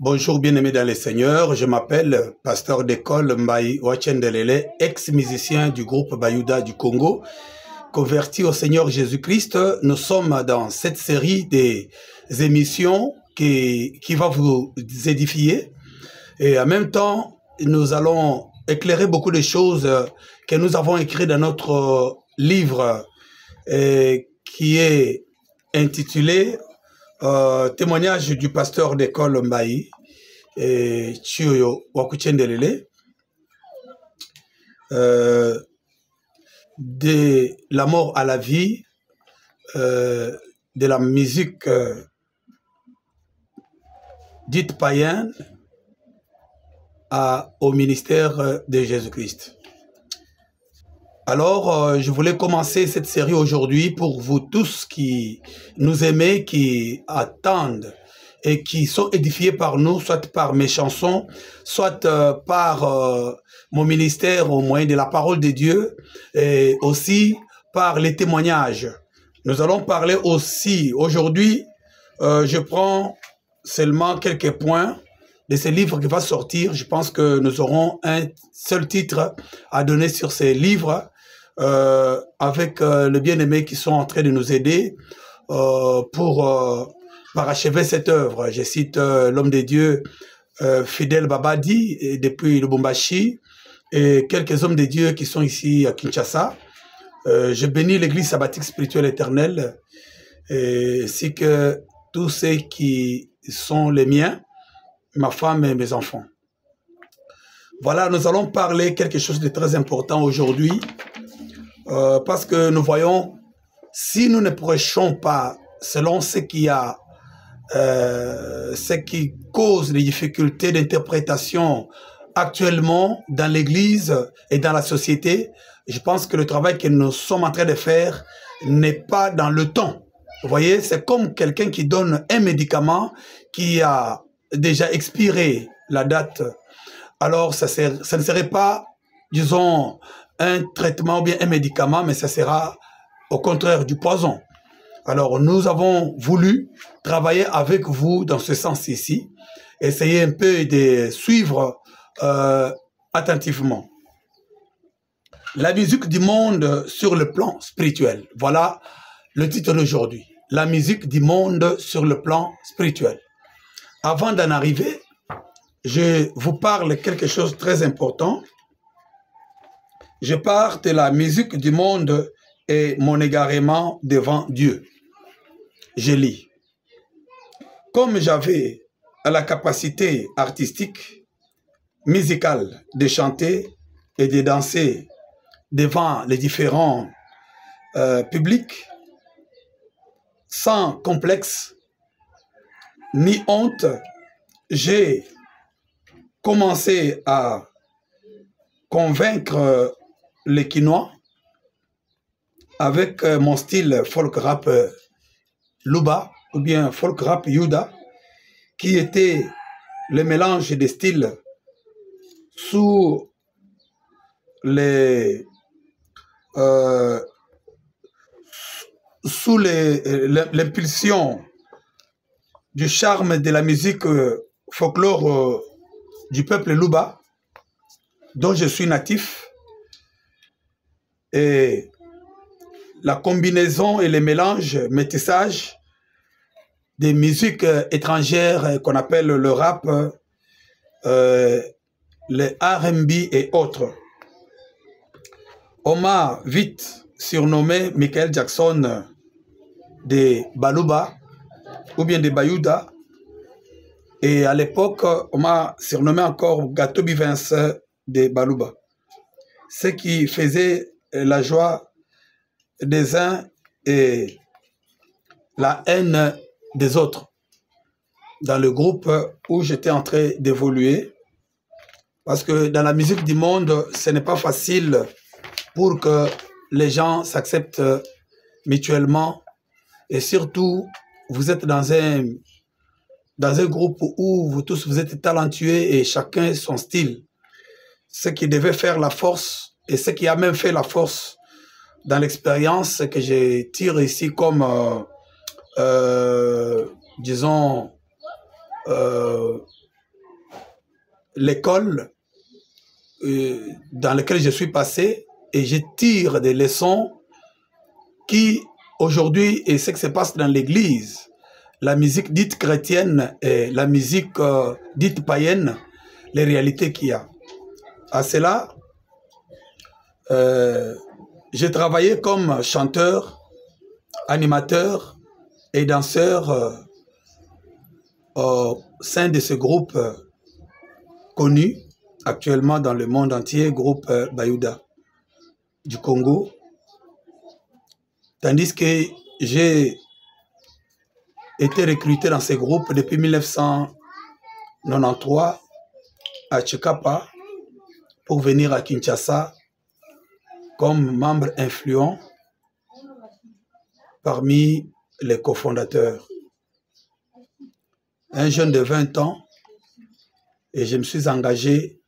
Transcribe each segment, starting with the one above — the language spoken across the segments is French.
Bonjour bien-aimés dans les seigneurs, je m'appelle pasteur d'école Mbaye Ouachendelele, ex-musicien du groupe Bayouda du Congo, converti au Seigneur Jésus-Christ. Nous sommes dans cette série des émissions qui va vous édifier et en même temps nous allons éclairer beaucoup de choses que nous avons écrites dans notre livre qui est intitulé témoignage du pasteur d'école Mbaye Chioyo Wakuchendelele, de la mort à la vie, de la musique dite païenne au ministère de Jésus-Christ. Alors, je voulais commencer cette série aujourd'hui pour vous tous qui nous aimez, qui attendent et qui sont édifiés par nous, soit par mes chansons, soit par mon ministère au moyen de la parole de Dieu, et aussi par les témoignages. Nous allons parler aussi, aujourd'hui, je prends seulement quelques points de ce livre qui va sortir. Je pense que nous aurons un seul titre à donner sur ces livres, avec les bien-aimés qui sont en train de nous aider pour parachever cette œuvre. Je cite l'homme de Dieu Fidel Babadi depuis Lubumbashi et quelques hommes de Dieu qui sont ici à Kinshasa. Je bénis l'église sabbatique spirituelle éternelle ainsi que tous ceux qui sont les miens, ma femme et mes enfants. Voilà, nous allons parler quelque chose de très important aujourd'hui. Parce que nous voyons, si nous ne prêchons pas selon ce qui cause les difficultés d'interprétation actuellement dans l'Église et dans la société, je pense que le travail que nous sommes en train de faire n'est pas dans le temps. Vous voyez, c'est comme quelqu'un qui donne un médicament qui a déjà expiré la date. Alors, ça ne serait pas, disons, un traitement ou bien un médicament, mais ça sera au contraire du poison. Alors, nous avons voulu travailler avec vous dans ce sens ici, essayer un peu de suivre attentivement. La musique du monde sur le plan spirituel. Voilà le titre d'aujourd'hui. La musique du monde sur le plan spirituel. Avant d'en arriver, je vous parle de quelque chose de très important. Je parle de la musique du monde et mon égarement devant Dieu. Je lis. Comme j'avais la capacité artistique, musicale de chanter et de danser devant les différents publics, sans complexe ni honte, j'ai commencé à convaincre les Quinois avec mon style folk rap Luba ou bien folk rap Yuda, qui était le mélange des styles sous l'impulsion du charme de la musique folklore du peuple Luba, dont je suis natif, et la combinaison et les mélanges, métissage des musiques étrangères qu'on appelle le rap, le R&B et autres. On m'a vite surnommé Michael Jackson de Baluba ou bien de Bayouda, et à l'époque on m'a surnommé encore Gâteau Bivens de Baluba, ce qui faisait la joie des uns et la haine des autres dans le groupe où j'étais en train d'évoluer, parce que dans la musique du monde, ce n'est pas facile pour que les gens s'acceptent mutuellement, et surtout vous êtes dans un groupe où vous tous vous êtes talentueux et chacun son style. Ce qui devait faire la force et ce qui a même fait la force dans l'expérience que je tire ici comme, disons, l'école dans laquelle je suis passé et je tire des leçons qui, aujourd'hui, et ce qui se passe dans l'église, la musique dite chrétienne et la musique dite païenne, les réalités qu'il y a. À cela, j'ai travaillé comme chanteur, animateur et danseur au sein de ce groupe connu actuellement dans le monde entier, groupe Bayuda du Congo. Tandis que j'ai été recruté dans ce groupe depuis 1993 à Tchikapa pour venir à Kinshasa comme membre influent parmi les cofondateurs. Un jeune de 20 ans, et je me suis engagé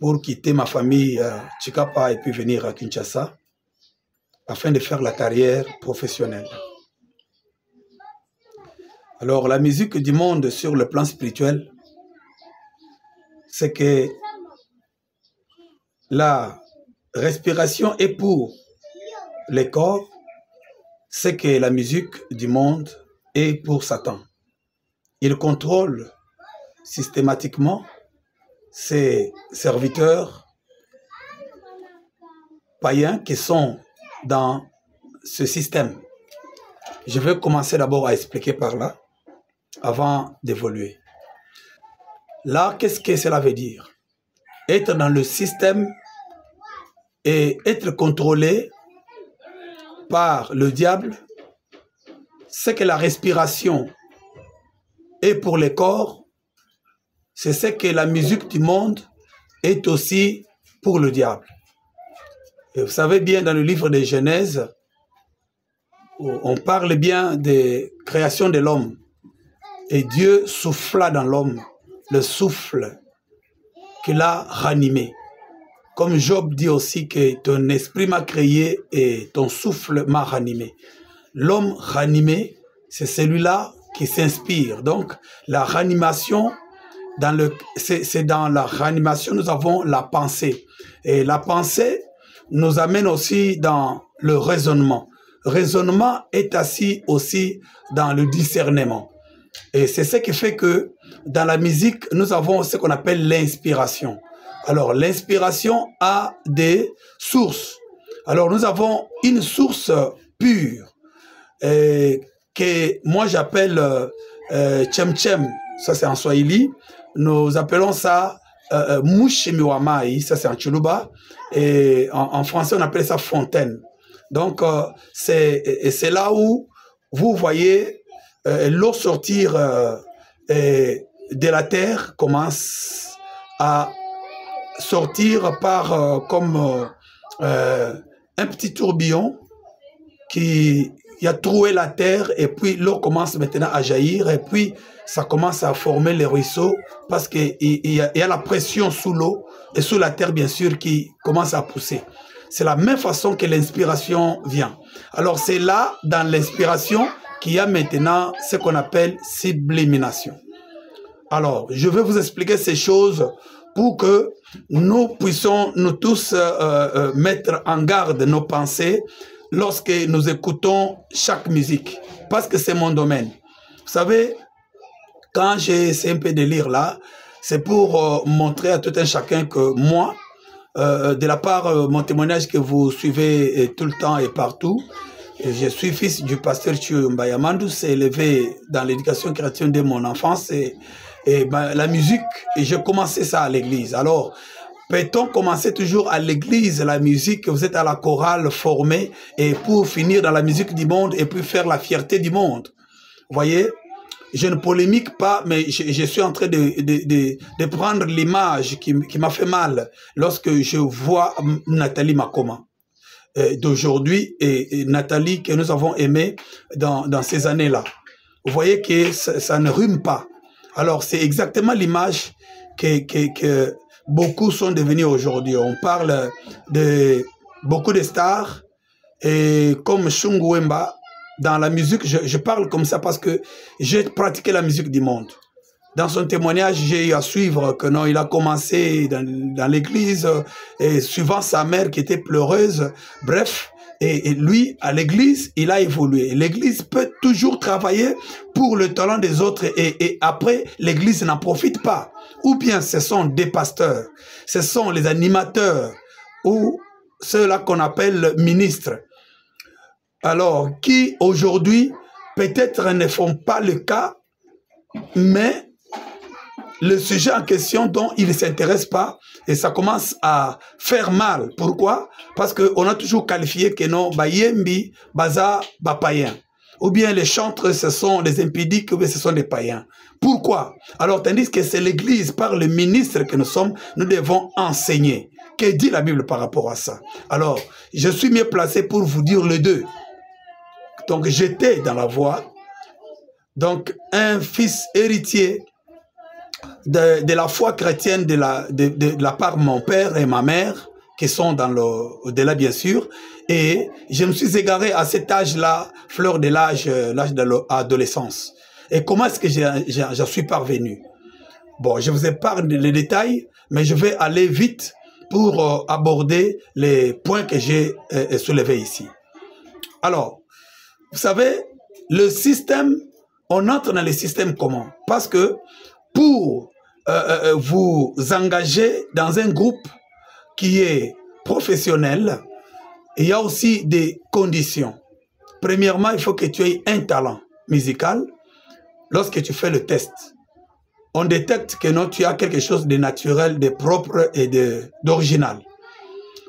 pour quitter ma famille à Tchikapa et puis venir à Kinshasa afin de faire la carrière professionnelle. Alors, la musique du monde sur le plan spirituel, c'est que la respiration est pour les corps, c'est que la musique du monde est pour Satan. Il contrôle systématiquement ses serviteurs païens qui sont dans ce système. Je vais commencer d'abord à expliquer par là, avant d'évoluer. Là, qu'est-ce que cela veut dire? Être dans le système et être contrôlé par le diable, c'est que la respiration est pour les corps, c'est ce que la musique du monde est aussi pour le diable. Et vous savez bien, dans le livre de Genèse, on parle bien de création de l'homme. Et Dieu souffla dans l'homme le souffle qu'il a ranimé. Comme Job dit aussi que ton esprit m'a créé et ton souffle m'a ranimé. L'homme ranimé, c'est celui-là qui s'inspire. Donc, la ranimation, c'est dans la ranimation, nous avons la pensée. Et la pensée nous amène aussi dans le raisonnement. Raisonnement est assis aussi dans le discernement. Et c'est ce qui fait que dans la musique, nous avons ce qu'on appelle l'inspiration. Alors, l'inspiration a des sources. Alors, nous avons une source pure que moi j'appelle Chem Chem, ça c'est en Swahili. Nous appelons ça Mushimiwamai, ça c'est en Chuluba. Et en français, on appelle ça fontaine. Donc, c'est là où vous voyez l'eau sortir de la terre commence à sortir par comme un petit tourbillon qui a troué la terre et puis l'eau commence maintenant à jaillir et puis ça commence à former les ruisseaux parce qu'il y a la pression sous l'eau et sous la terre bien sûr qui commence à pousser. C'est la même façon que l'inspiration vient. Alors c'est là dans l'inspiration qu'il y a maintenant ce qu'on appelle sublimination. Alors je vais vous expliquer ces choses pour que nous puissions nous tous mettre en garde nos pensées lorsque nous écoutons chaque musique, parce que c'est mon domaine. Vous savez, quand j'ai essayé un peu de lire là, c'est pour montrer à tout un chacun que moi, de la part mon témoignage que vous suivez tout le temps et partout, je suis fils du pasteur Chiomba Yamandou, c'est élevé dans l'éducation chrétienne de mon enfance et la musique, et j'ai commencé ça à l'église. Alors, peut-on commencer toujours à l'église, la musique, vous êtes à la chorale formée, et pour finir dans la musique du monde, et puis faire la fierté du monde? Vous voyez, je ne polémique pas, mais je suis en train de prendre l'image qui m'a fait mal lorsque je vois Nathalie Makoma d'aujourd'hui et Nathalie que nous avons aimée dans ces années-là. Vous voyez que ça ne rime pas. Alors, c'est exactement l'image que beaucoup sont devenus aujourd'hui. On parle de beaucoup de stars, et comme Shungu Wemba, dans la musique, je parle comme ça parce que j'ai pratiqué la musique du monde. dans son témoignage, j'ai eu à suivre que non, il a commencé dans l'église, et suivant sa mère qui était pleureuse, bref, et lui, à l'église, il a évolué. L'église peut toujours travailler pour le talent des autres et après, l'église n'en profite pas. Ou bien ce sont des pasteurs, ce sont les animateurs ou ceux-là qu'on appelle ministres. Alors, qui aujourd'hui, peut-être ne font pas le cas, mais le sujet en question dont ils ne s'intéressent pas, et ça commence à faire mal. Pourquoi? Parce qu'on a toujours qualifié que non, Bayembi, Baza, Bapayen. Ou bien les chantres, ce sont des impudiques, ou bien ce sont des païens. Pourquoi? Alors, tandis que c'est l'Église, par le ministre que nous sommes, nous devons enseigner. Que dit la Bible par rapport à ça? Alors, je suis mieux placé pour vous dire les deux. Donc, j'étais dans la voie. Donc, un fils héritier de la foi chrétienne de la part de mon père et ma mère, qui sont dans au-delà bien sûr, et je me suis égaré à cet âge-là, fleur de l'âge de l'adolescence. Et comment est-ce que j'en suis parvenu? Bon, je vous épargne les détails, mais je vais aller vite pour aborder les points que j'ai soulevés ici. Alors, vous savez, le système, on entre dans le système comment? Parce que pour vous engager dans un groupe qui est professionnel, il y a aussi des conditions. Premièrement, il faut que tu aies un talent musical. Lorsque tu fais le test, on détecte que non, tu as quelque chose de naturel, de propre et d'original.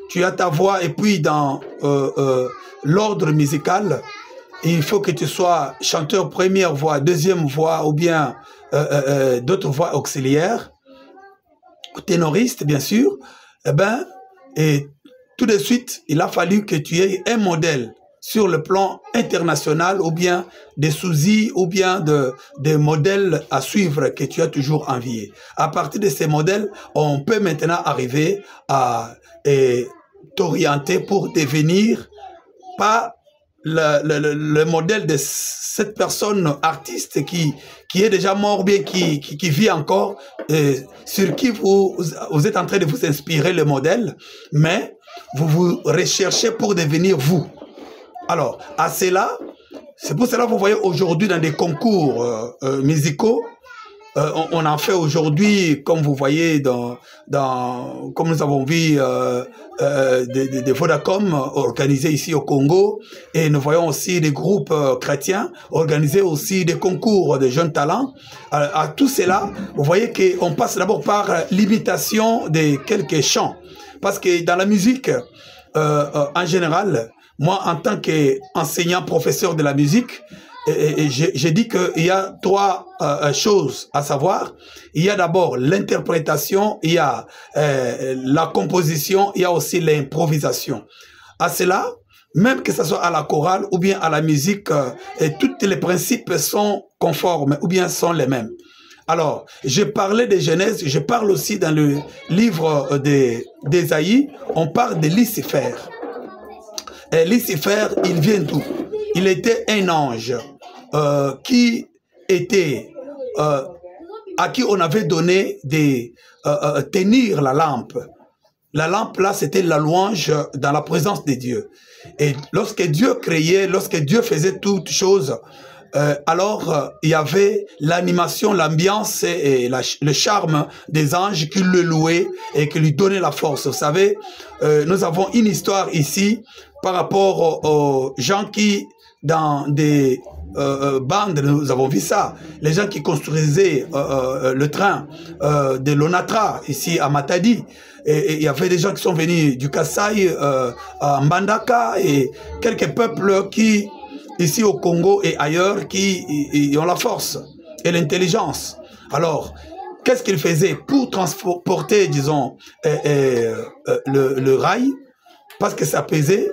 Tu as ta voix et puis dans l'ordre musical, il faut que tu sois chanteur première voix, deuxième voix ou bien d'autres voix auxiliaires, ténoriste bien sûr. Eh ben, et tout de suite, il a fallu que tu aies un modèle sur le plan international ou bien des soucis ou bien des modèles à suivre que tu as toujours envié. À partir de ces modèles, on peut maintenant arriver à t'orienter pour devenir pas le modèle de cette personne artiste qui est déjà mort, bien qui vit encore, sur qui vous êtes en train de vous inspirer le modèle, mais vous recherchez pour devenir vous. Alors, à cela, c'est pour cela que vous voyez aujourd'hui dans des concours musicaux, on en fait aujourd'hui, comme vous voyez, comme nous avons vu des Vodacom organisés ici au Congo, et nous voyons aussi des groupes chrétiens organiser aussi des concours de jeunes talents. À tout cela, vous voyez qu'on passe d'abord par l'imitation de quelques chants. Parce que dans la musique, en général, moi, en tant qu'enseignant, professeur de la musique, j'ai dit qu'il y a trois choses à savoir. Il y a d'abord l'interprétation, il y a la composition, il y a aussi l'improvisation. À cela, même que ce soit à la chorale ou bien à la musique, tous les principes sont conformes ou bien sont les mêmes. Alors, je parlais de Genèse, je parle aussi dans le livre d'Ésaïe, on parle de Lucifer. Et Lucifer, il vient d'où? Il était un ange qui était, à qui on avait donné de tenir la lampe. La lampe, là, c'était la louange dans la présence de Dieu. Et lorsque Dieu créait, lorsque Dieu faisait toutes choses, alors il y avait l'animation, l'ambiance et le charme des anges qui le louaient et qui lui donnaient la force. Vous savez, nous avons une histoire ici par rapport aux gens qui, dans des bandes, nous avons vu ça, les gens qui construisaient le train de l'Onatra, ici à Matadi, et il y avait des gens qui sont venus du Kasaï, à Mbandaka, et quelques peuples qui, ici au Congo et ailleurs, qui ont la force et l'intelligence. Alors, qu'est-ce qu'ils faisaient pour transporter, disons, le rail? Parce que ça pesait,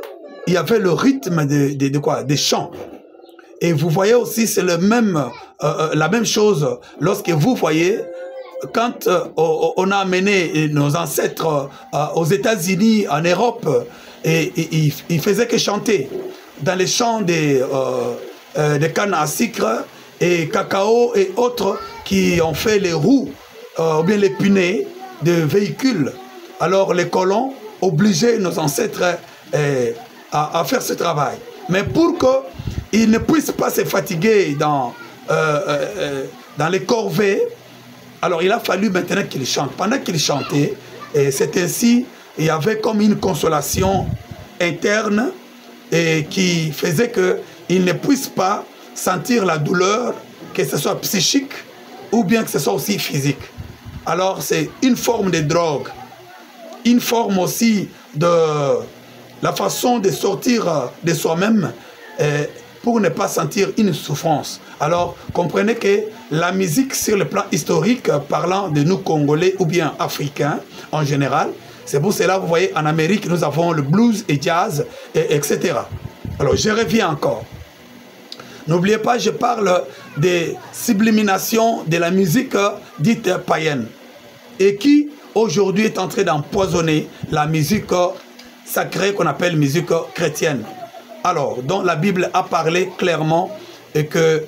il y avait le rythme de quoi? Des chants. Et vous voyez aussi, c'est la même chose lorsque vous voyez, quand on a amené nos ancêtres aux États-Unis, en Europe, et ils faisaient que chanter dans les champs de canne à sucre et cacao et autres, qui ont fait les roues ou bien les punais de véhicules. Alors les colons obligeaient nos ancêtres à faire ce travail. Mais pour qu'ils ne puissent pas se fatiguer dans les corvées, alors il a fallu maintenant qu'ils chantent. Pendant qu'ils chantaient, c'est ainsi, il y avait comme une consolation interne et qui faisait qu'ils ne puissent pas sentir la douleur, que ce soit psychique ou bien que ce soit aussi physique. Alors c'est une forme de drogue, une forme aussi de la façon de sortir de soi-même pour ne pas sentir une souffrance. Alors comprenez que la musique sur le plan historique, parlant de nous Congolais ou bien Africains en général, c'est pour cela, vous voyez, en Amérique, nous avons le blues et jazz, etc. Alors je reviens encore. N'oubliez pas, je parle des subliminations de la musique dite païenne et qui aujourd'hui est en train d'empoisonner la musique sacrée qu'on appelle musique chrétienne. Alors, dont la Bible a parlé clairement et que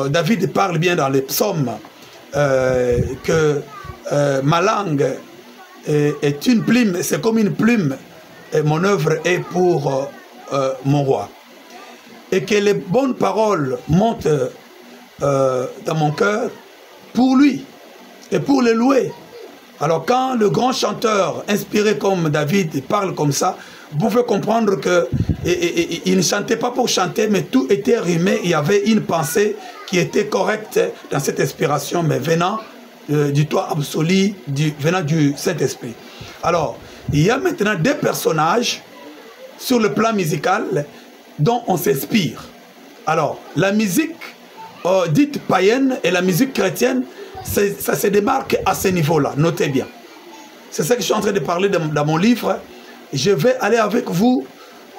David parle bien dans les psaumes que ma langue est une plume, c'est comme une plume et mon œuvre est pour mon roi. Et que les bonnes paroles montent dans mon cœur pour lui et pour le louer. Alors quand le grand chanteur inspiré comme David parle comme ça, vous pouvez comprendre qu'il ne chantait pas pour chanter, mais tout était rimé. Il y avait une pensée qui était correcte dans cette inspiration, mais venant du toit absolu, venant du Saint-Esprit. Alors, il y a maintenant des personnages sur le plan musical dont on s'inspire. Alors, la musique dite païenne et la musique chrétienne, ça se démarque à ce niveau-là, notez bien. C'est ça que je suis en train de parler dans mon livre. Je vais aller avec vous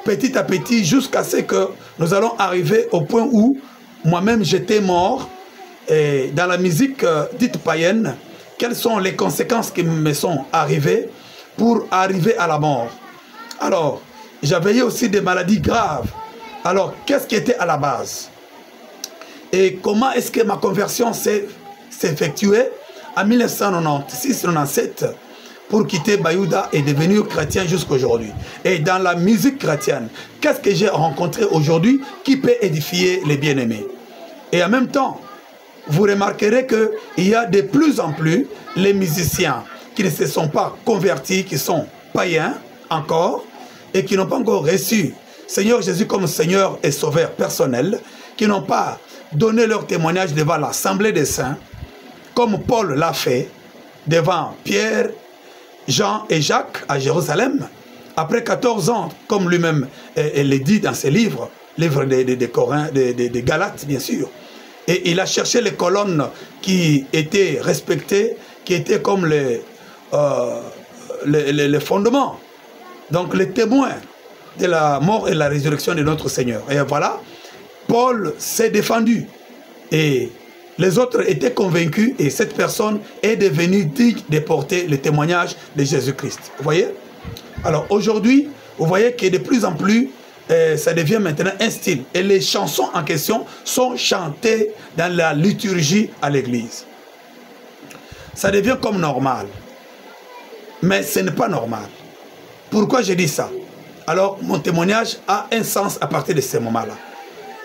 petit à petit jusqu'à ce que nous allons arriver au point où moi-même j'étais mort. Et dans la musique dite païenne, quelles sont les conséquences qui me sont arrivées pour arriver à la mort? Alors, j'avais eu aussi des maladies graves. Alors, qu'est-ce qui était à la base? Et comment est-ce que ma conversion s'est effectuée en 1996-97 pour quitter Bayouda et devenir chrétien jusqu'à aujourd'hui? Et dans la musique chrétienne, qu'est-ce que j'ai rencontré aujourd'hui qui peut édifier les bien-aimés? Et en même temps, vous remarquerez qu'il y a de plus en plus les musiciens qui ne se sont pas convertis, qui sont païens encore et qui n'ont pas encore reçu Seigneur Jésus comme Seigneur et Sauveur personnel, qui n'ont pas donné leur témoignage devant l'Assemblée des Saints, comme Paul l'a fait devant Pierre, Jean et Jacques à Jérusalem, après 14 ans, comme lui-même le dit dans ses livres, livres des Galates bien sûr. Et il a cherché les colonnes qui étaient respectées, qui étaient comme les fondements, donc les témoins de la mort et la résurrection de notre Seigneur. Et voilà, Paul s'est défendu et les autres étaient convaincus et cette personne est devenue digne de porter le témoignage de Jésus-Christ. Vous voyez? Alors aujourd'hui, vous voyez que de plus en plus, ça devient maintenant un style. Et les chansons en question sont chantées dans la liturgie à l'église. Ça devient comme normal. Mais ce n'est pas normal. Pourquoi je dis ça? Alors, mon témoignage a un sens à partir de ce moment-là.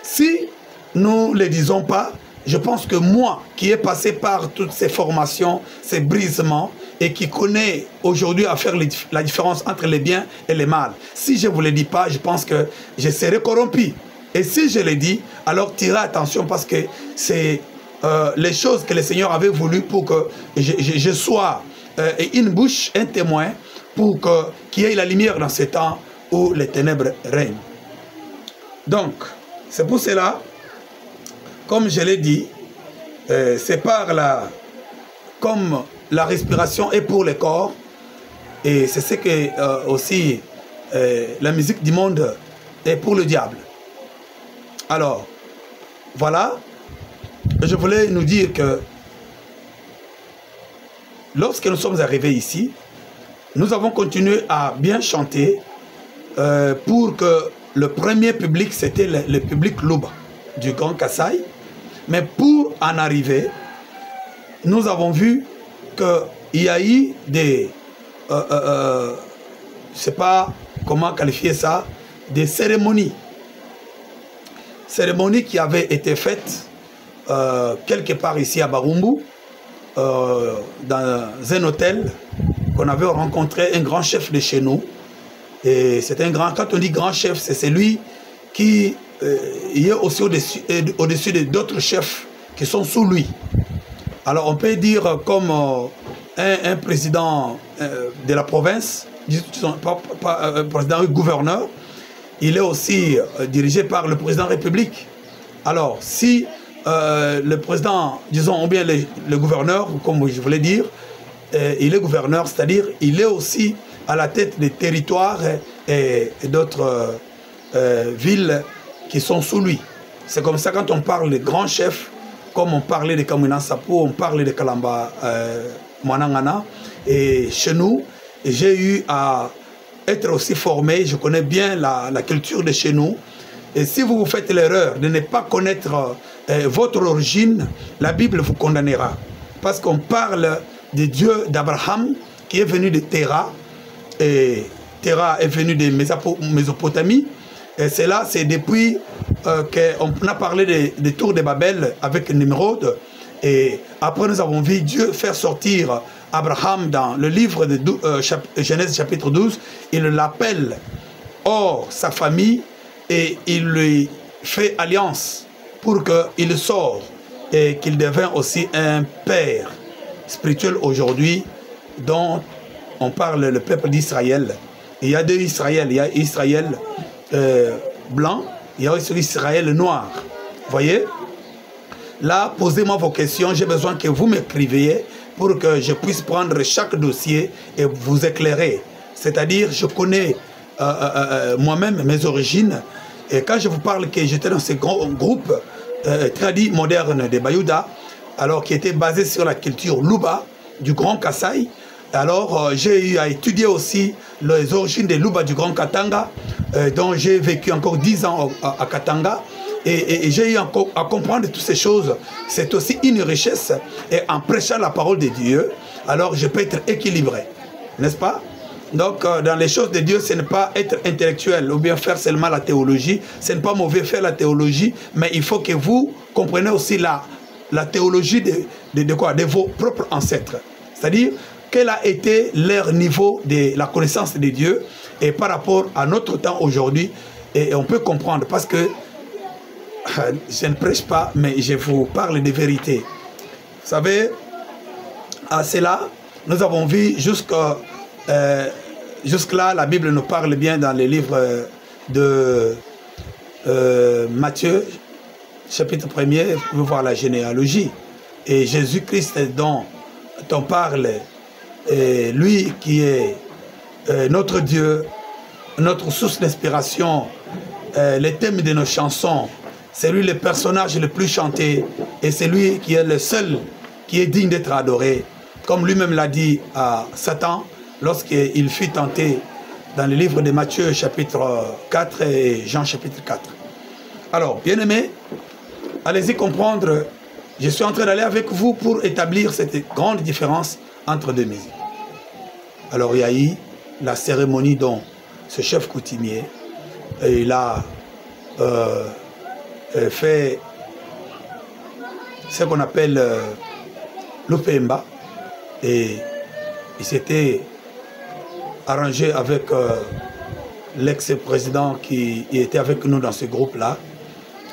Si nous ne le disons pas, je pense que moi, qui ai passé par toutes ces formations, ces brisements, et qui connais aujourd'hui à faire la différence entre les biens et les mal, si je ne vous le dis pas, je pense que je serai corrompu. Et si je le dis, alors tirez attention parce que c'est les choses que le Seigneur avait voulu pour que je sois une bouche, un témoin, pour qu'il y ait la lumière dans ce temps où les ténèbres règnent. Donc, c'est pour cela, comme je l'ai dit, c'est par la... Comme la respiration est pour le corps, et c'est ce que aussi la musique du monde est pour le diable. Alors, voilà, je voulais nous dire que lorsque nous sommes arrivés ici, nous avons continué à bien chanter pour que le premier public, c'était le public Louba du Grand Kassai. Mais pour en arriver, nous avons vu qu'il y a eu des, je ne sais pas comment qualifier ça, des cérémonies. Cérémonies qui avaient été faites quelque part ici à Barumbu, dans un hôtel, qu'on avait rencontré un grand chef de chez nous. Et c'est un grand, quand on dit grand chef, c'est celui qui est aussi au-dessus d'autres chefs qui sont sous lui. Alors on peut dire comme un président de la province, pas président ou gouverneur, il est aussi dirigé par le président de la République. Alors si le président, disons, ou bien le gouverneur, comme je voulais dire, il est gouverneur, c'est-à-dire il est aussi à la tête des territoires et d'autres villes qui sont sous lui. C'est comme ça quand on parle de grands chefs, comme on parlait de Kamina Sapo, on parlait de Kalamba Manangana. Et chez nous, j'ai eu à être aussi formé, je connais bien la culture de chez nous. Et si vous faites l'erreur de ne pas connaître votre origine, la Bible vous condamnera. Parce qu'on parle de Dieu d'Abraham qui est venu de Terah. Et Terah est venu de Mésopotamie. Et c'est là, c'est depuis qu'on a parlé des tours de Babel avec Nimrod. Et après, nous avons vu Dieu faire sortir Abraham dans le livre de Genèse chapitre 12. Il l'appelle hors sa famille et il lui fait alliance pour qu'il sorte et qu'il devienne aussi un père spirituel aujourd'hui dont on parle le peuple d'Israël. Il y a deux Israël, il y a Israël blanc, il y a aussi Israël noir. Vous voyez? Là, posez-moi vos questions, j'ai besoin que vous m'écriviez pour que je puisse prendre chaque dossier et vous éclairer. C'est-à-dire, je connais moi-même mes origines. Et quand je vous parle que j'étais dans ce grand groupe tradit moderne de Bayouda, alors qui était basé sur la culture Luba du Grand Kasaï, alors j'ai eu à étudier aussi les origines des Luba du Grand Katanga, dont j'ai vécu encore 10 ans à Katanga. Et j'ai eu encore à comprendre toutes ces choses. C'est aussi une richesse. Et en prêchant la parole de Dieu, alors je peux être équilibré. N'est-ce pas? Donc, dans les choses de Dieu, ce n'est pas être intellectuel ou bien faire seulement la théologie. Ce n'est pas mauvais faire la théologie, mais il faut que vous compreniez aussi la théologie de quoi? De vos propres ancêtres. C'est-à-dire, quel a été leur niveau de la connaissance de Dieu et par rapport à notre temps aujourd'hui. Et on peut comprendre parce que je ne prêche pas, mais je vous parle de vérité. Vous savez, à cela, nous avons vu jusque-là, la Bible nous parle bien dans les livres de Matthieu, chapitre 1er, vous pouvez voir la généalogie. Et Jésus-Christ dont on parle, lui qui est notre Dieu, notre source d'inspiration, les thèmes de nos chansons, c'est lui le personnage le plus chanté et c'est lui qui est le seul qui est digne d'être adoré. Comme lui-même l'a dit à Satan lorsqu'il fut tenté dans le livre de Matthieu chapitre 4 et Jean chapitre 4. Alors, bien-aimés, allez-y comprendre, je suis en train d'aller avec vous pour établir cette grande différence entre deux musiques. Alors, il y a eu la cérémonie dont ce chef coutumier, il a fait ce qu'on appelle l'Opemba et il s'était arrangé avec l'ex-président qui était avec nous dans ce groupe-là.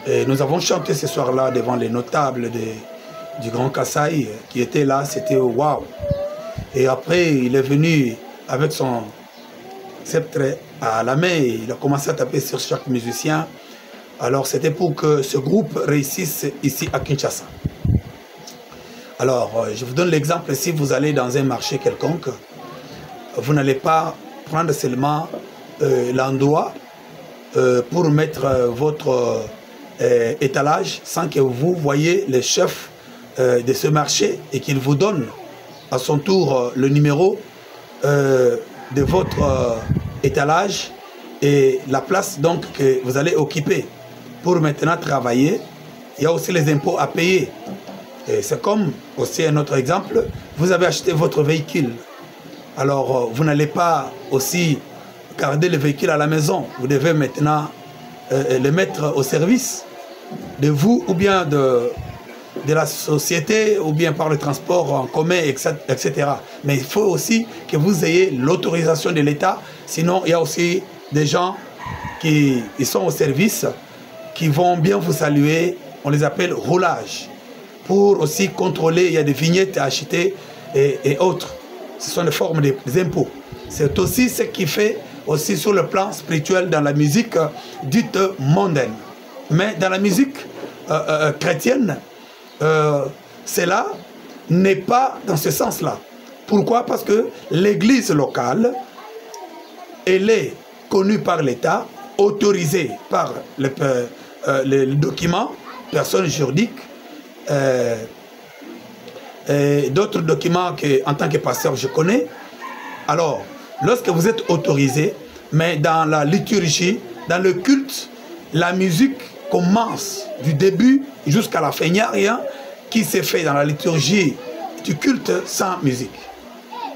Et nous avons chanté ce soir-là devant les notables du Grand Kasaï qui étaient là, c'était waouh. Et après, il est venu avec son sceptre à la main, il a commencé à taper sur chaque musicien. Alors c'était pour que ce groupe réussisse ici à Kinshasa. Alors je vous donne l'exemple, si vous allez dans un marché quelconque, vous n'allez pas prendre seulement l'endroit pour mettre votre étalage sans que vous voyez le chef de ce marché et qu'il vous donne à son tour le numéro de votre étalage et la place donc que vous allez occuper pour maintenant travailler. Il y a aussi les impôts à payer. Et c'est comme aussi un autre exemple, vous avez acheté votre véhicule. Alors, vous n'allez pas aussi garder le véhicule à la maison. Vous devez maintenant le mettre au service de vous ou bien de la société ou bien par le transport en commun, etc. Mais il faut aussi que vous ayez l'autorisation de l'État. Sinon, il y a aussi des gens qui sont au service, qui vont bien vous saluer. On les appelle roulage. Pour aussi contrôler, il y a des vignettes à acheter et autres. Ce sont des formes des impôts. C'est aussi ce qui fait aussi sur le plan spirituel dans la musique dite mondaine. Mais dans la musique chrétienne, cela n'est pas dans ce sens-là. Pourquoi? Parce que l'église locale, elle est connue par l'État, autorisée par le document, personne juridique, et d'autres documents que, en tant que pasteur, je connais. Alors, lorsque vous êtes autorisé, mais dans la liturgie, dans le culte, la musique commence du début jusqu'à la fin. Il n'y a rien qui s'est fait dans la liturgie du culte sans musique.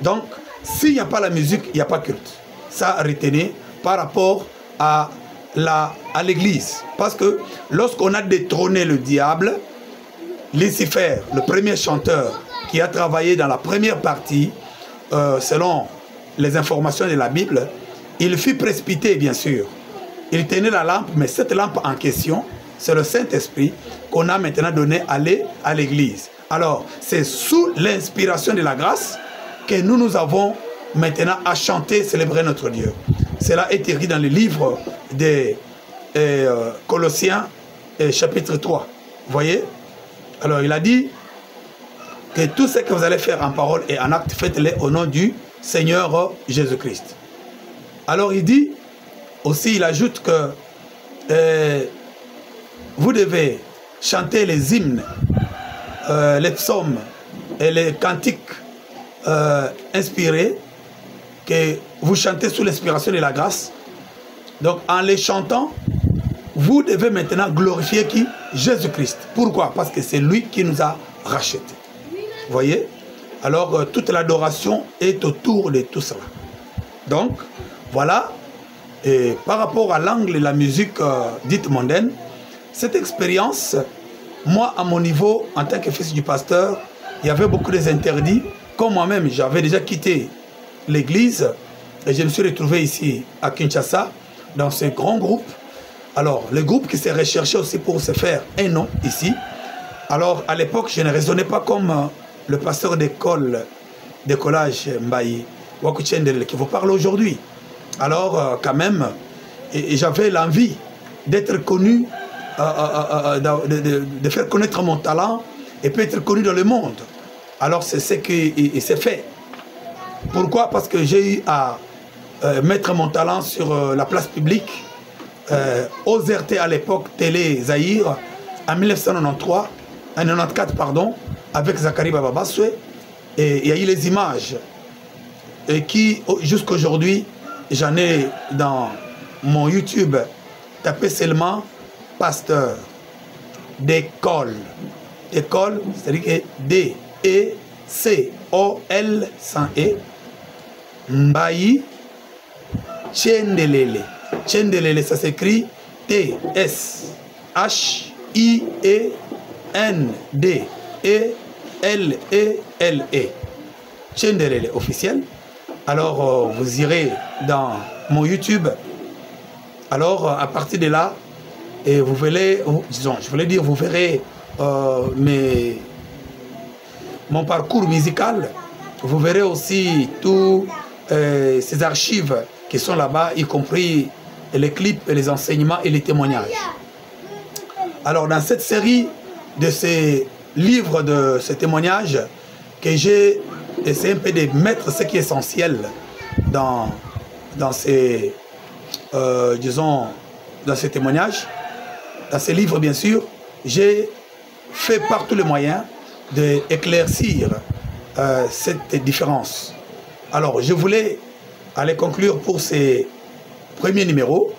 Donc, s'il n'y a pas la musique, il n'y a pas de culte. Ça, retenez par rapport à l'église. Parce que lorsqu'on a détrôné le diable, Lucifer, le premier chanteur qui a travaillé dans la première partie, selon les informations de la Bible, il fut précipité, bien sûr. Il tenait la lampe, mais cette lampe en question, c'est le Saint-Esprit qu'on a maintenant donné à l'église. Alors, c'est sous l'inspiration de la grâce que nous avons maintenant à chanter, célébrer notre Dieu. Cela est écrit dans le livre des Colossiens, chapitre 3. Vous voyez? Alors, il a dit que tout ce que vous allez faire en parole et en acte, faites-le au nom du Seigneur Jésus-Christ. Alors, il dit aussi, il ajoute que vous devez chanter les hymnes, les psaumes et les cantiques inspirés que vous chantez sous l'inspiration de la grâce. Donc, en les chantant, vous devez maintenant glorifier qui? Jésus-Christ. Pourquoi? Parce que c'est lui qui nous a rachetés. Vous voyez? Alors, toute l'adoration est autour de tout cela. Donc, voilà. Et par rapport à l'angle de la musique dite mondaine, cette expérience, moi, à mon niveau, en tant que fils du pasteur, il y avait beaucoup d'interdits. Comme moi-même, j'avais déjà quitté l'église et je me suis retrouvé ici à Kinshasa, dans ce grand groupe. Alors, le groupe qui s'est recherché aussi pour se faire un nom ici. Alors, à l'époque, je ne raisonnais pas comme le pasteur d'école, d'écolage Mbaye, Wakuchendele, qui vous parle aujourd'hui. Alors, quand même, j'avais l'envie d'être connu, de faire connaître mon talent et puis être connu dans le monde. Alors, c'est ce qui s'est fait. Pourquoi? Parce que j'ai eu à mettre mon talent sur la place publique. OZRT à l'époque, Télé Zahir, en 1994, pardon, avec Zachary Bababaswe, et il y a eu les images, et qui, jusqu'à aujourd'hui, j'en ai dans mon YouTube, tapé seulement pasteur d'école. École, c'est-à-dire D-E-C-O-L sans E, Mbaye Tchendelele. Tchendelele, ça s'écrit T-S-H-I-E-N-D-E-L-E-L-E. Tchendelele officiel. Alors, vous irez dans mon YouTube. Alors, à partir de là, et vous verrez, disons, je voulais dire, vous verrez mon parcours musical. Vous verrez aussi tous ces archives qui sont là-bas, y compris les clips, et les enseignements et les témoignages. Alors, dans cette série de ces livres, de ces témoignages, que j'ai essayé un peu de mettre ce qui est essentiel dans ces, disons, dans ces témoignages, dans ces livres, bien sûr, j'ai fait par tous les moyens d'éclaircir cette différence. Alors, je voulais aller conclure pour ces premiers numéros,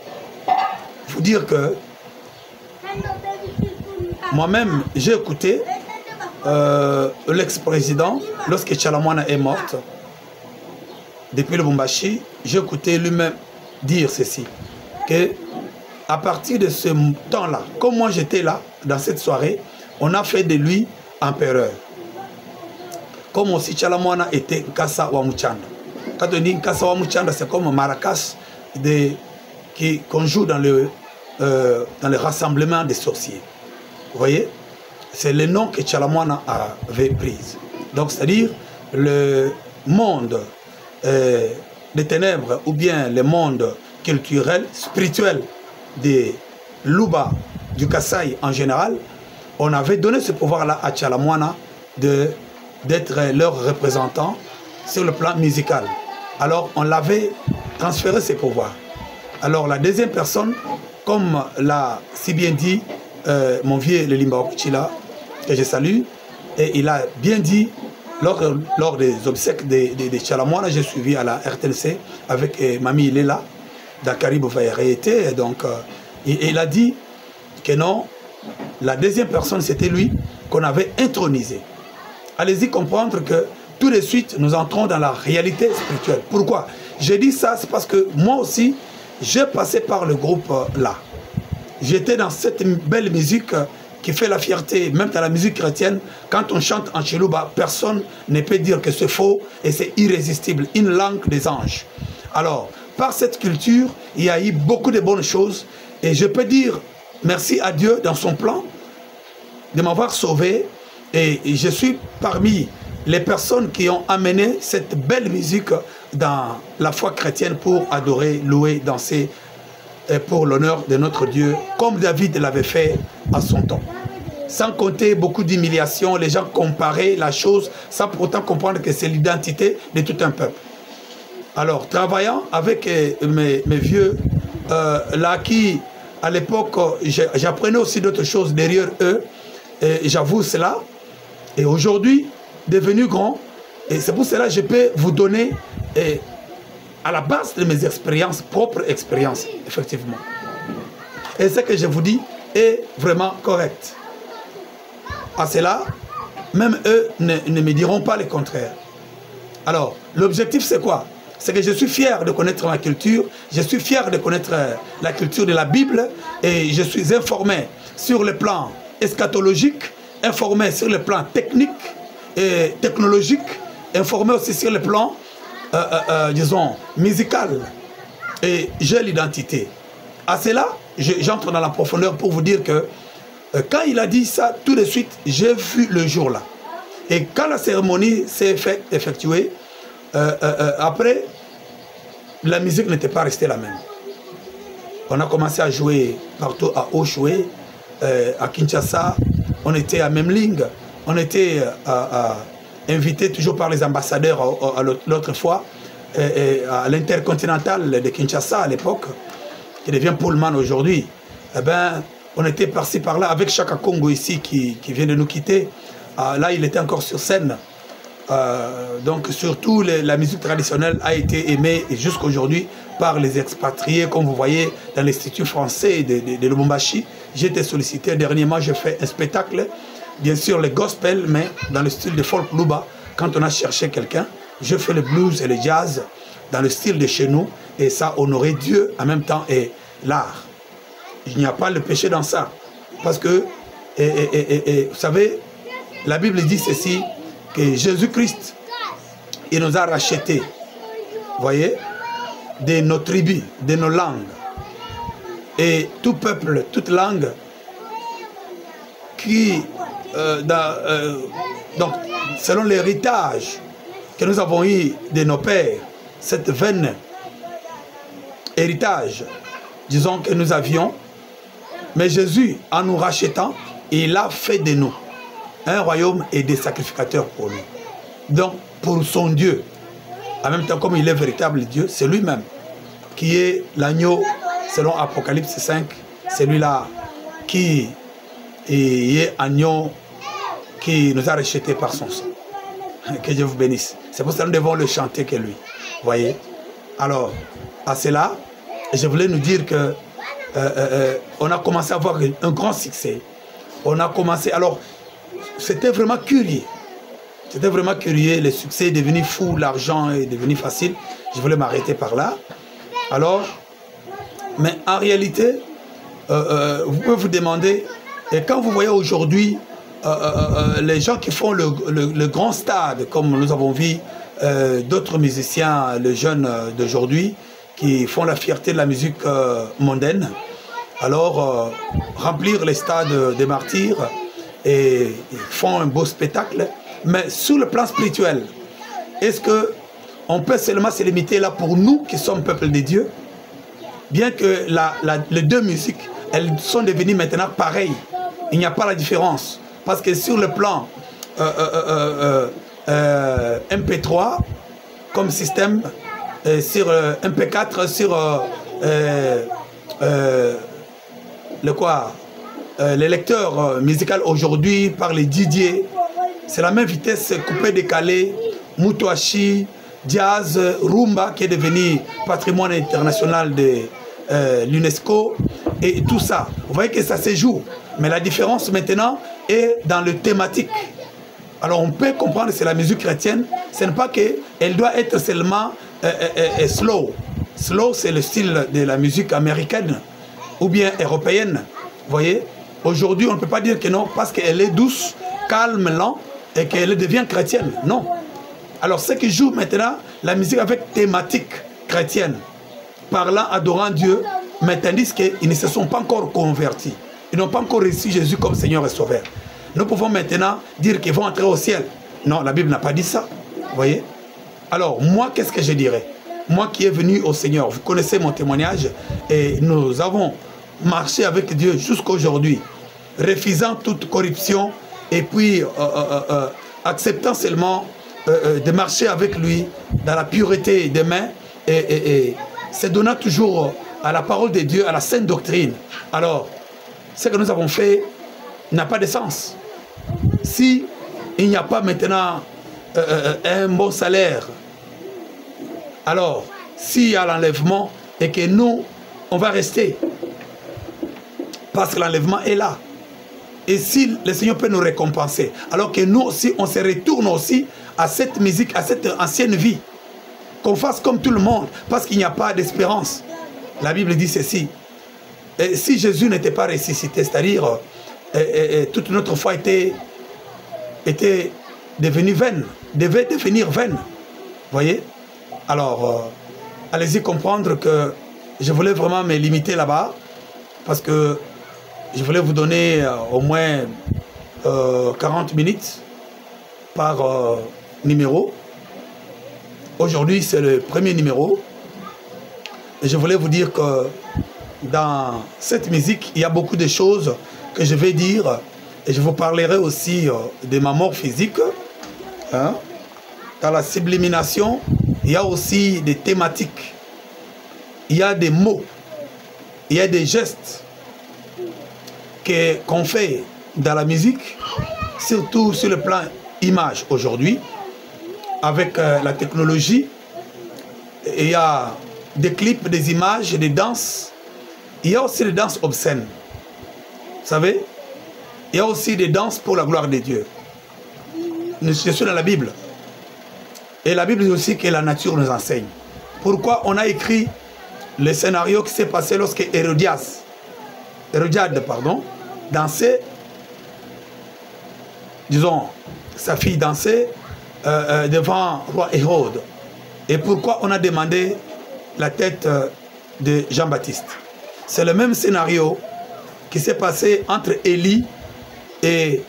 vous dire que moi-même, j'ai écouté l'ex-président, lorsque Tchalamwana est morte, depuis le Lubumbashi, j'ai écouté lui-même dire ceci, que à partir de ce temps-là, comme moi j'étais là, dans cette soirée, on a fait de lui empereur. Comme aussi Tchalamwana était Nkassa Wamuchanda. Quand on dit Nkassa Wamuchanda, c'est comme Maracas qu'on joue dans le rassemblement des sorciers. Vous voyez? C'est le nom que Tchalamwana avait pris. Donc, c'est-à-dire le monde des ténèbres ou bien le monde culturel, spirituel des Luba, du Kasaï en général, on avait donné ce pouvoir-là à Tchalamwana d'être leur représentant sur le plan musical. Alors, on l'avait transféré ses pouvoirs. Alors, la deuxième personne, comme l'a si bien dit mon vieux Lelimba Okuchila, que je salue, et il a bien dit, lors des obsèques de Tchalamwana, j'ai suivi à la RTNC avec Mamie Lela, Dakari Boufaïrete, donc il a dit que non, la deuxième personne, c'était lui qu'on avait intronisé. Allez-y comprendre que tout de suite, nous entrons dans la réalité spirituelle. Pourquoi? J'ai dit ça, c'est parce que moi aussi, j'ai passé par le groupe là. J'étais dans cette belle musique qui fait la fierté, même dans la musique chrétienne, quand on chante en Chiluba, personne ne peut dire que c'est faux et c'est irrésistible, une langue des anges. Alors, par cette culture, il y a eu beaucoup de bonnes choses et je peux dire merci à Dieu dans son plan de m'avoir sauvé et je suis parmi les personnes qui ont amené cette belle musique dans la foi chrétienne pour adorer, louer, danser pour l'honneur de notre Dieu, comme David l'avait fait à son temps. Sans compter beaucoup d'humiliations, les gens comparaient la chose sans pour autant comprendre que c'est l'identité de tout un peuple. Alors, travaillant avec mes vieux, là qui, à l'époque, j'apprenais aussi d'autres choses derrière eux, et j'avoue cela, et aujourd'hui, devenu grand, et c'est pour cela que je peux vous donner à la base de mes expériences, propres expériences, effectivement. Et ce que je vous dis est vraiment correct. À cela, même eux ne me diront pas le contraire. Alors, l'objectif c'est quoi? C'est que je suis fier de connaître ma culture, je suis fier de connaître la culture de la Bible, et je suis informé sur le plan eschatologique, informé sur le plan technique et technologique, informé aussi sur le plan disons, musical, et j'ai l'identité. À cela, j'entre dans la profondeur pour vous dire que quand il a dit ça, tout de suite, j'ai vu le jour là. Et quand la cérémonie s'est effectuée, après, la musique n'était pas restée la même. On a commencé à jouer partout à Oshwe, à Kinshasa, on était à Memling, on était invité toujours par les ambassadeurs l'autre fois, à l'Intercontinental de Kinshasa à l'époque, qui devient Pullman aujourd'hui. Eh ben, on était par-ci par-là avec Chaka Congo ici qui vient de nous quitter. Là, il était encore sur scène. Donc, surtout, la musique traditionnelle a été aimée jusqu'à aujourd'hui par les expatriés, comme vous voyez, dans l'Institut français de Lubumbashi. J'ai été sollicité. Dernièrement, j'ai fait un spectacle, bien sûr, le gospel, mais dans le style de folk Luba. Quand on a cherché quelqu'un, je fais le blues et le jazz dans le style de chez nous. Et ça honorait Dieu en même temps et l'art. Il n'y a pas le péché dans ça. Parce que, vous savez, la Bible dit ceci, que Jésus-Christ, il nous a rachetés, vous voyez, de nos tribus, de nos langues. Et tout peuple, toute langue, qui, donc, selon l'héritage que nous avons eu de nos pères, cette veine héritage, disons que nous avions, mais Jésus, en nous rachetant, il a fait de nous un royaume et des sacrificateurs pour lui. Donc, pour son Dieu, en même temps, comme il est véritable Dieu, c'est lui-même qui est l'agneau, selon Apocalypse 5, celui-là qui est agneau, qui nous a rachetés par son sang. Que Dieu vous bénisse. C'est pour ça que nous devons le chanter que lui. Vous voyez? Alors, à cela, je voulais nous dire que on a commencé à avoir un grand succès. On a commencé... Alors, c'était vraiment curieux. C'était vraiment curieux. Le succès est devenu fou, l'argent est devenu facile. Je voulais m'arrêter par là. Alors, mais en réalité, vous pouvez vous demander, et quand vous voyez aujourd'hui les gens qui font le grand stade, comme nous avons vu d'autres musiciens, les jeunes d'aujourd'hui, qui font la fierté de la musique mondaine, alors remplir les stades des martyrs et ils font un beau spectacle, mais sur le plan spirituel, est-ce qu'on peut seulement se limiter là pour nous qui sommes peuple de Dieu? Bien que les deux musiques, elles sont devenues maintenant pareilles, il n'y a pas la différence. Parce que sur le plan MP3 comme système, sur MP4, sur les lecteurs musicaux aujourd'hui par les DJ, c'est la même vitesse coupée décalée, Mutuashi, jazz, rumba qui est devenu patrimoine international de l'UNESCO et tout ça. Vous voyez que ça se joue. Mais la différence maintenant est dans le thématique. Alors on peut comprendre que c'est la musique chrétienne. Ce n'est pas qu'elle doit être seulement slow. Slow, c'est le style de la musique américaine ou bien européenne. Vous voyez, aujourd'hui on ne peut pas dire que non parce qu'elle est douce, calme, lente et qu'elle devient chrétienne. Non. Alors ceux qui jouent maintenant la musique avec thématique chrétienne, parlant, adorant Dieu, mais tandis qu'ils ne se sont pas encore convertis. Ils n'ont pas encore reçu Jésus comme Seigneur et Sauveur. Nous pouvons maintenant dire qu'ils vont entrer au ciel. Non, la Bible n'a pas dit ça. Vous voyez? Alors, moi, qu'est-ce que je dirais? Moi qui est venu au Seigneur, vous connaissez mon témoignage, et nous avons marché avec Dieu jusqu'à aujourd'hui, refusant toute corruption, et puis acceptant seulement de marcher avec lui dans la pureté des mains, et se donnant toujours à la parole de Dieu, à la sainte doctrine. Alors, ce que nous avons fait n'a pas de sens. Si il n'y a pas maintenant un bon salaire, alors s'il y a l'enlèvement et que nous, on va rester, parce que l'enlèvement est là. Et si le Seigneur peut nous récompenser, alors que nous aussi, on se retourne aussi à cette musique, à cette ancienne vie, qu'on fasse comme tout le monde, parce qu'il n'y a pas d'espérance. La Bible dit ceci. Et si Jésus n'était pas ressuscité, c'est-à-dire toute notre foi était devenue vaine, devait devenir vaine. Vous voyez? Alors, allez-y comprendre que je voulais vraiment me limiter là-bas, parce que je voulais vous donner au moins 40 minutes par numéro. Aujourd'hui, c'est le premier numéro. Et je voulais vous dire que dans cette musique, il y a beaucoup de choses que je vais dire. Et je vous parlerai aussi de ma mort physique. Hein? Dans la sublimination, il y a aussi des thématiques. Il y a des mots. Il y a des gestes qu'on fait dans la musique, surtout sur le plan image aujourd'hui, avec la technologie. Il y a des clips, des images, des danses. Il y a aussi des danses obscènes. Vous savez, il y a aussi des danses pour la gloire de Dieu. Je suis dans la Bible. Et la Bible dit aussi que la nature nous enseigne. Pourquoi on a écrit le scénario qui s'est passé lorsque Hérodiade, dansait, disons, sa fille dansait devant roi Hérode. Et pourquoi on a demandé la tête de Jean-Baptiste? C'est le même scénario qui s'est passé entre Élie et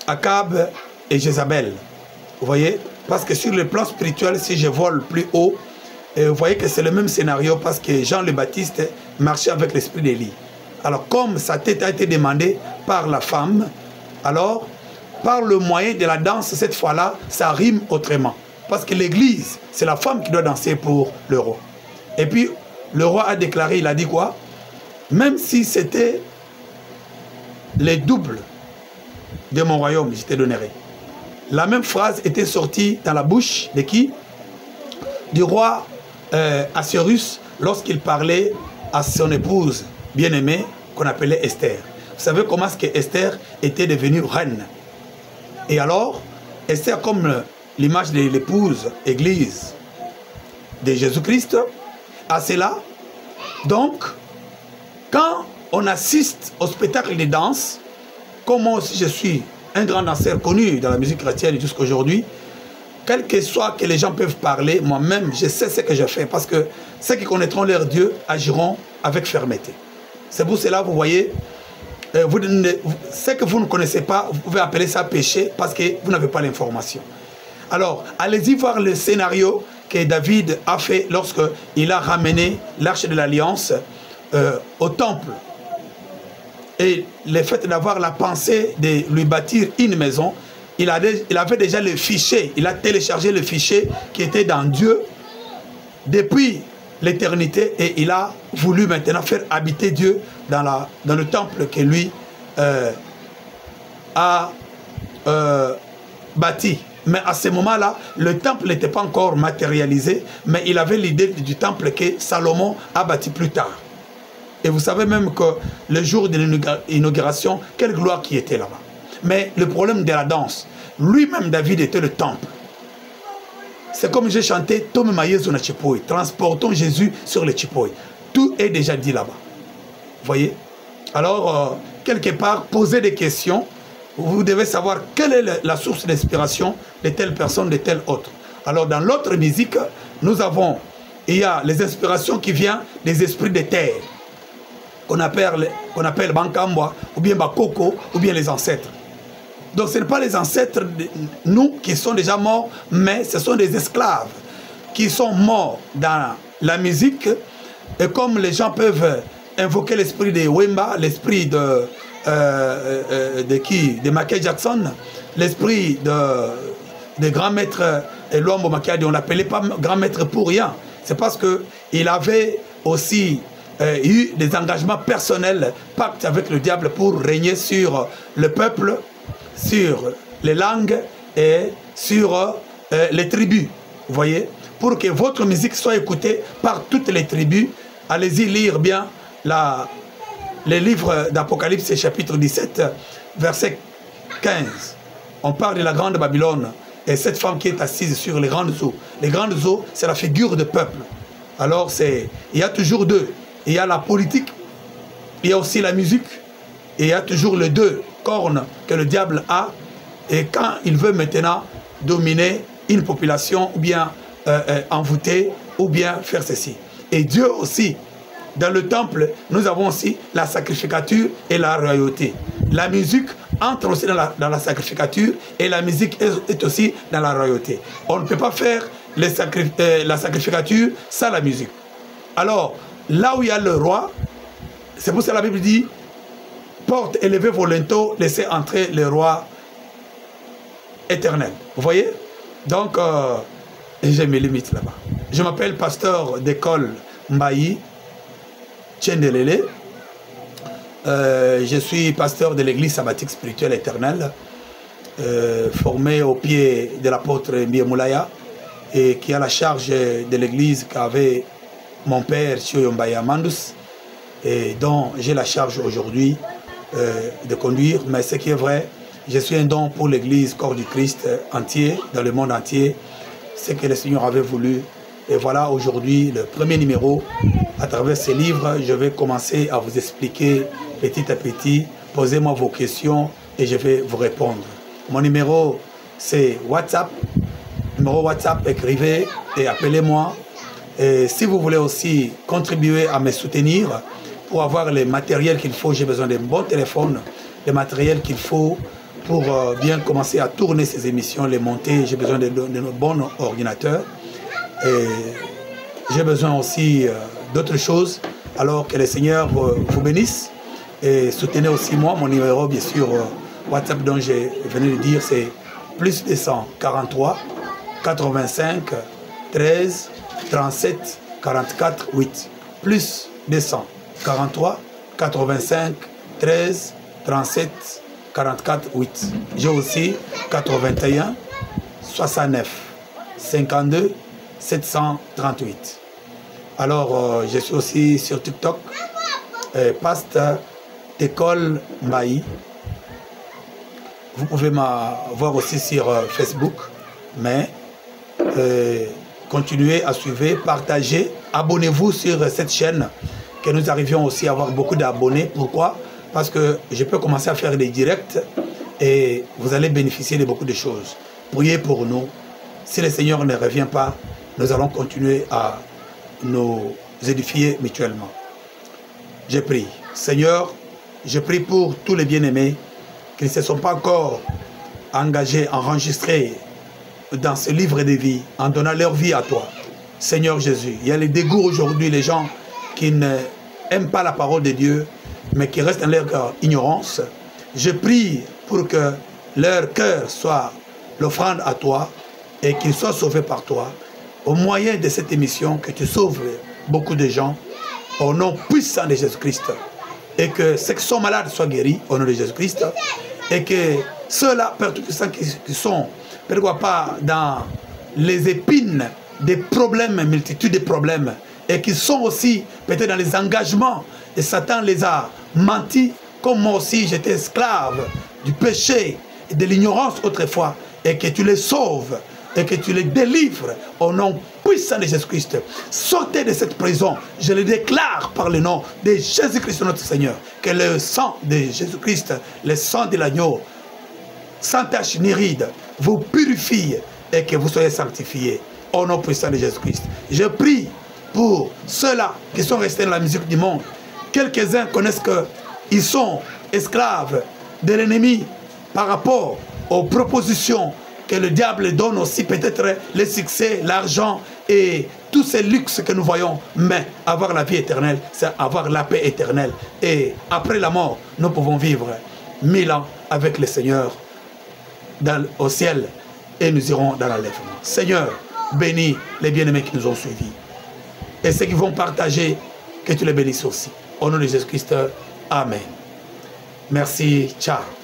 Akab et Jézabel. Vous voyez? Parce que sur le plan spirituel, si je vole plus haut, vous voyez que c'est le même scénario parce que Jean le Baptiste marchait avec l'esprit d'Élie. Alors comme sa tête a été demandée par la femme, alors par le moyen de la danse, cette fois-là, ça rime autrement. Parce que l'église, c'est la femme qui doit danser pour le roi. Et puis, le roi a déclaré, il a dit quoi? Même si c'était les doubles de mon royaume, je te donnerai. La même phrase était sortie dans la bouche de qui? Du roi Assuérus lorsqu'il parlait à son épouse bien-aimée qu'on appelait Esther. Vous savez comment est-ce que Esther était devenue reine? Et alors, Esther, comme l'image de l'épouse église de Jésus-Christ, à cela, donc, quand on assiste au spectacle de danse, comme moi aussi je suis un grand danseur connu dans la musique chrétienne jusqu'à aujourd'hui, quel que soit que les gens peuvent parler, moi-même, je sais ce que je fais, parce que ceux qui connaîtront leur Dieu agiront avec fermeté. C'est pour cela, vous voyez, ce que vous ne connaissez pas, vous pouvez appeler ça péché, parce que vous n'avez pas l'information. Alors, allez-y voir le scénario que David a fait lorsqu'il a ramené l'arche de l'Alliance au temple. Et le fait d'avoir la pensée de lui bâtir une maison, il avait déjà le fichier, il a téléchargé le fichier qui était dans Dieu depuis l'éternité et il a voulu maintenant faire habiter Dieu dans le temple que lui a bâti. Mais à ce moment-là, le temple n'était pas encore matérialisé, mais il avait l'idée du temple que Salomon a bâti plus tard. Et vous savez même que le jour de l'inauguration, quelle gloire qui était là-bas. Mais le problème de la danse, lui-même David était le temple. C'est comme j'ai chanté, Tome Mayezo na Chipoy, transportons Jésus sur le Chipoy. Tout est déjà dit là-bas. Vous voyez? Alors, quelque part, posez des questions. Vous devez savoir quelle est la source d'inspiration de telle personne, de telle autre. Alors, dans l'autre musique, il y a les inspirations qui viennent des esprits de terre, qu'on appelle Bankambwa, ou bien Bakoko, ou bien les ancêtres. Donc ce n'est pas les ancêtres, nous, qui sont déjà morts, mais ce sont des esclaves qui sont morts dans la musique. Et comme les gens peuvent invoquer l'esprit de Wemba, l'esprit de Michael Jackson, l'esprit de grand maître Luambo Makiadi, on ne l'appelait pas grand maître pour rien. C'est parce qu'il avait aussi eu des engagements personnels, pacte avec le diable pour régner sur le peuple, sur les langues et sur les tribus. Vous voyez? Pour que votre musique soit écoutée par toutes les tribus, allez-y lire bien les livres d'Apocalypse, chapitre 17, verset 15. On parle de la grande Babylone et cette femme qui est assise sur les grandes eaux. Les grandes eaux, c'est la figure de peuple. Alors, il y a toujours deux. Il y a la politique, il y a aussi la musique, et il y a toujours les deux cornes que le diable a. Et quand il veut maintenant dominer une population, ou bien envoûter, ou bien faire ceci. Et Dieu aussi, dans le temple, nous avons aussi la sacrificature et la royauté. La musique entre aussi dans la sacrificature, et la musique est aussi dans la royauté. On ne peut pas faire la sacrificature sans la musique. Alors, là où il y a le roi, c'est pour ça que la Bible dit, porte élevée vos linteaux, laissez entrer le roi éternel. Vous voyez? Donc, j'ai mes limites là-bas. Je m'appelle pasteur d'école Mbayi Tchendelele. Je suis pasteur de l'église sabbatique spirituelle éternelle, formé au pied de l'apôtre Mbie Moulaya, et qui a la charge de l'église qu'avait mon père Chioyo Mbaya Mandus, et dont j'ai la charge aujourd'hui de conduire. Mais ce qui est vrai, je suis un don pour l'église corps du Christ entier, dans le monde entier, ce que le Seigneur avait voulu. Et voilà aujourd'hui le premier numéro. À travers ces livres, je vais commencer à vous expliquer petit à petit. Posez-moi vos questions et je vais vous répondre. Mon numéro, c'est WhatsApp. Numéro WhatsApp, écrivez et appelez-moi. Et si vous voulez aussi contribuer à me soutenir pour avoir les matériels qu'il faut, j'ai besoin d'un bon téléphone, les matériels qu'il faut pour bien commencer à tourner ces émissions, les monter. J'ai besoin de bons ordinateurs. Et j'ai besoin aussi d'autres choses. Alors que le Seigneur vous bénisse. Et soutenez aussi moi, mon numéro, bien sûr, WhatsApp dont je venais de dire, c'est plus 243 85 13 37 44 8. Plus 243 85 13 37 44 8. J'ai aussi 81 69 52 738. Alors, je suis aussi sur TikTok, Pasteur École Maï. Vous pouvez me voir aussi sur Facebook, mais continuez à suivre, partagez, abonnez-vous sur cette chaîne, que nous arrivions aussi à avoir beaucoup d'abonnés. Pourquoi? Parce que je peux commencer à faire des directs et vous allez bénéficier de beaucoup de choses. Priez pour nous. Si le Seigneur ne revient pas, nous allons continuer à nous édifier mutuellement. Je prie. Seigneur, je prie pour tous les bien-aimés qui ne se sont pas encore engagés, enregistrés dans ce livre de vie, en donnant leur vie à toi. Seigneur Jésus, il y a les dégoûts aujourd'hui, les gens qui n'aiment pas la parole de Dieu, mais qui restent dans leur ignorance. Je prie pour que leur cœur soit l'offrande à toi et qu'ils soient sauvés par toi. Au moyen de cette émission, que tu sauves beaucoup de gens, au nom puissant de Jésus-Christ. Et que ceux qui sont malades soient guéris au nom de Jésus-Christ. Et que ceux-là, Père Tout-Puissant, qui sont, pourquoi pas, dans les épines des problèmes, multitude de problèmes, et qui sont aussi peut-être dans les engagements, et Satan les a menti, comme moi aussi j'étais esclave du péché et de l'ignorance autrefois, et que tu les sauves, et que tu les délivres au nom puissant de Jésus-Christ. Sortez de cette prison, je le déclare par le nom de Jésus-Christ notre Seigneur, que le sang de Jésus-Christ, le sang de l'agneau, sans tache ni ride, vous purifie et que vous soyez sanctifiés au nom puissant de Jésus-Christ. Je prie pour ceux-là qui sont restés dans la musique du monde. Quelques-uns connaissent qu'ils sont esclaves de l'ennemi par rapport aux propositions que le diable donne aussi, peut-être le succès, l'argent et tous ces luxes que nous voyons. Mais avoir la vie éternelle, c'est avoir la paix éternelle. Et après la mort, nous pouvons vivre 1000 ans avec le Seigneur au ciel et nous irons dans l'enlèvement. Seigneur, bénis les bien-aimés qui nous ont suivis. Et ceux qui vont partager, que tu les bénisses aussi. Au nom de Jésus-Christ, Amen. Merci, ciao.